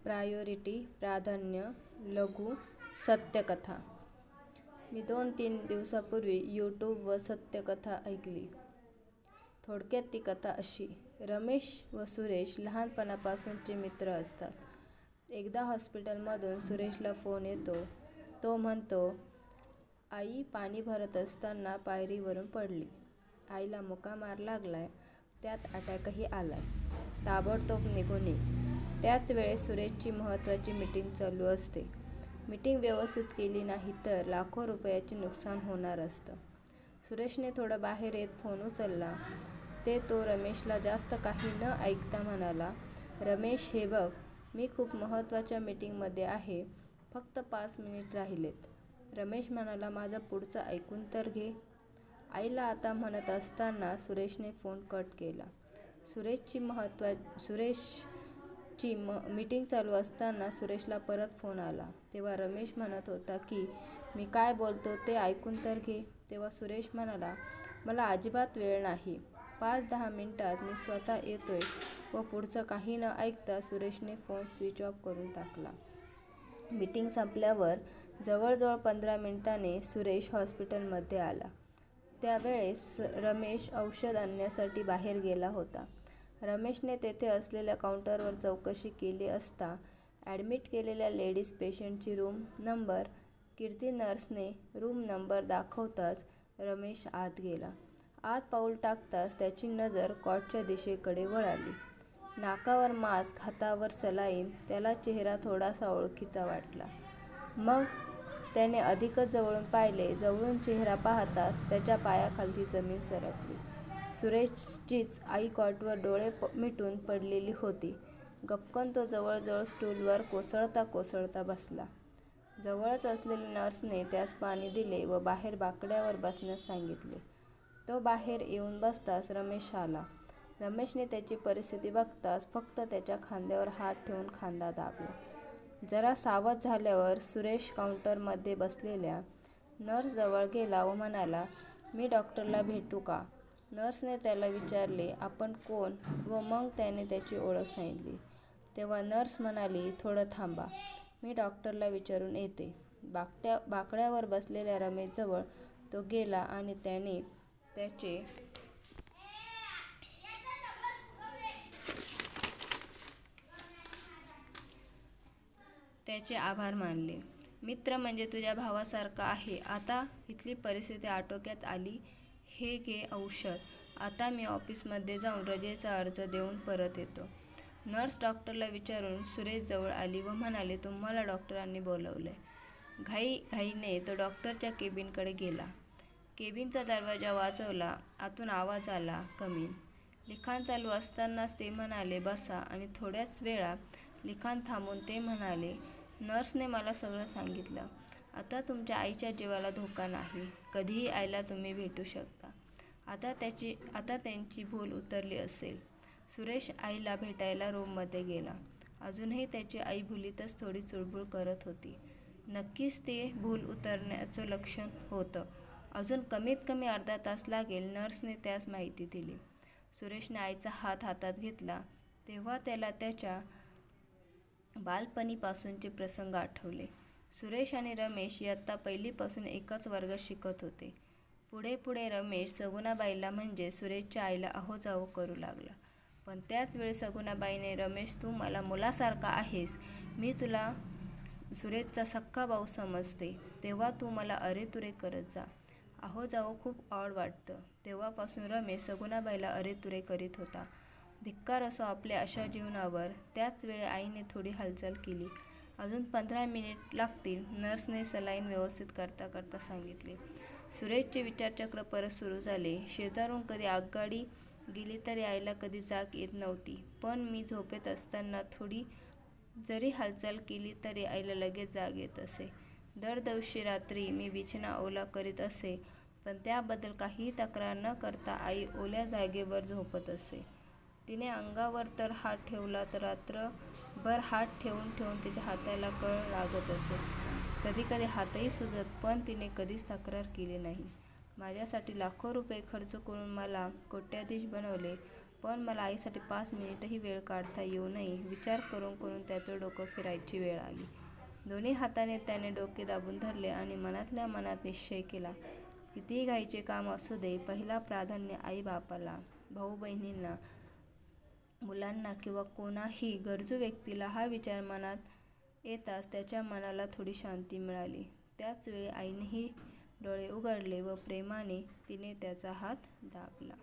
Priority प्राधान्य लघु सत्यकथा. मी 2-3 दिवसापूर्वी यूट्यूबवर सत्यकथा ऐकली. थोडक्यात ती कथा अशी. रमेश व सुरेश लहानपणापासूनचे मित्र असतात. एकदा हॉस्पिटलमधून सुरेशला फोन येतो. तो म्हणतो, आई पाणी भरत असताना पायरीवरून पडली. आईला मुका मार लागलाय, त्यात अटॅकही आलाय, ताबडतोब निघून ये. त्याच वेळेस सुरेशची महत्त्वाची मीटिंग चालू असते. मीटिंग व्यवस्थित केली नाही तर लाखो रुपयाचे नुकसान होणार असतं. सुरेशने थोडं बाहेर येत फोन उचलला. तो रमेशला जास्त काही न ऐकता म्हणाला, रमेश हे बघ, मी खूप महत्त्वाच्या मीटिंगमध्ये आहे, फक्त 5 मिनिट राहिलेत. रमेश म्हणाला, माझं पुढचं ऐकून तर घे. आईला आता म्हणत असताना सुरेशने फोन कट केला. सुरेशची मीटिंग चालू असताना सुरेशला परत फोन आला. तेव्हा रमेश म्हणत होता की मी काय बोलतो ते ऐकून तर घे. तेव्हा सुरेश म्हणाला, मला अजिबात वेळ नाही, 5-10 मिनिटात मी स्वतः येतोय. व पुढचं काही न ऐकता सुरेशने फोन स्विच ऑफ करून टाकला. मीटिंग संपल्यावर जवळजवळ 15 मिनिटांनी सुरेश हॉस्पिटलमध्ये आला. त्यावेळेस रमेश औषध आणण्यासाठी बाहेर गेला होता. रमेशने तेथे असलेल्या काउंटरवर चौकशी केली असता ॲडमिट केलेल्या लेडीज पेशंटची रूम नंबर कीर्ती नर्सने रूम नंबर दाखवताच रमेश आत गेला. आत पाऊल टाकताच त्याची नजर कॉटच्या दिशेकडे वळाली. नाकावर मास्क, हातावर सलाईन. त्याला चेहरा थोडासा ओळखीचा वाटला. मग त्याने अधिकच जवळून पाहिले. जवळून चेहरा पाहताच त्याच्या पायाखालची जमीन सरकली. सुरेशचीच आई कॉटवर डोळे मिटून पडलेली होती. गपकन तो जवळजवळ स्टूलवर कोसळता बसला. जवळच असलेल्या नर्सने त्यास पाणी दिले व बाहेर बाकड्यावर बसण्यास सांगितले. तो बाहेर येऊन बसताच रमेश आला. रमेशने त्याची परिस्थिती बघताच फक्त त्याच्या खांद्यावर हात ठेवून खांदा दाबला. जरा सावध झाल्यावर सुरेश काउंटरमध्ये बसलेल्या नर्सजवळ गेला व म्हणाला, मी डॉक्टरला भेटू का? नर्सने त्याला विचारले, आपण कोण? व मग त्याने त्याची ओळख सांगितली. तेव्हा नर्स म्हणाली, थोडं थांबा, मी डॉक्टरला विचारून येते. बाकड्यावर बसलेल्या रमेशजवळ तो गेला आणि त्याने त्याचे आभार मानले. मित्र म्हणजे तुझ्या भावासारखा आहे. आता इथली परिस्थिती आटोक्यात आली. हे घे औषध. आता मी ऑफिसमध्ये जाऊन रजेचा अर्ज देऊन परत येतो. नर्स डॉक्टरला विचारून सुरेशजवळ आली व म्हणाली, तुम्हाला डॉक्टरांनी बोलवलंय. घाईने तो डॉक्टरच्या केबिनकडे गेला. केबिनचा दरवाजा वाजवला. आतून आवाज आला, कमीन. लिखाण चालू असतानाच ते म्हणाले, बसा. आणि थोड्याच वेळात लिखाण थांबून ते म्हणाले, नर्सने मला सगळं सांगितलं. आता तुमच्या आईच्या जीवाला धोका नाही. कधीही आईला तुम्ही भेटू शकता. आता त्यांची भूल उतरली असेल. सुरेश आईला भेटायला रूममध्ये गेला. अजूनही त्याची आई भुलीतच थोडी चुळबुळ करत होती. नक्कीच ते भूल उतरण्याचं लक्षण होतं. अजून कमीत कमी अर्धा तास लागेल, नर्सने त्यास माहिती दिली. सुरेशने आईचा हात हातात घेतला. तेव्हा त्याला त्याच्या बालपणीपासूनचे प्रसंग आठवले. सुरेश आणि रमेश इयत्ता 1लीपासून एकाच वर्गात शिकत होते. पुढे रमेश सगुणाबाईला म्हणजे सुरेशच्या आईला अहोजावो करू लागला. पण त्याच वेळी सगुणाबाईने, रमेश तू मला मुलासारखा आहेस, मी तुला सुरेशचा सख्खा भाऊ समजते, तेव्हा तू मला अरेतुरे करत जा. अहोजावो खूप ऑड वाटतं. तेव्हापासून रमेश सगुणाबाईला अरेतुरे करीत होता. धिक्कार असो आपल्या अशा जीवनावर. त्याच वेळी आईने थोडी हालचाल केली. अजून 15 मिनिट लागतील, नर्सने सलाईन व्यवस्थित करता सांगितले. सुरेशचे विचारचक्र परत सुरू झाले. शेजारून कधी आगगाडी गेली तरी आईला कधी जाग येत नव्हती. पण मी झोपेत असताना थोडी जरी हालचाल केली तरी आईला लगेच जाग येत असे. दर दिवशी रात्री मी बिछाना ओला करीत असे, पण त्याबद्दल काहीही तक्रार न करता आई ओल्या जागेवर झोपत असे. तिने अंगावर तर हात ठेवला तर रात्रभर हात ठेवून तिच्या हाताला कळ लागत असे. कधी हातही सुजत, पण तिने कधीच तक्रार केली नाही. माझ्यासाठी लाखो रुपये खर्च करून मला कोट्याधीश बनवले, पण मला आईसाठी 5 मिनिटही वेळ काढता येऊ नये. विचार करून करून त्याचं डोकं फिरायची वेळ आली. दोन्ही हाताने त्याने डोके दाबून धरले आणि मनातल्या मनात निश्चय केला, कितीही घाईचे काम असू दे, पहिला प्राधान्य आई-बापाला, भाऊ-बहिणींना, मुलांना किंवा कोणाही गरजू व्यक्तीला. हा विचार मनात येताच त्याच्या मनाला थोडी शांती मिळाली. त्याच वेळी आईनेही डोळे उघडले व प्रेमाने तिने त्याचा हात दाबला.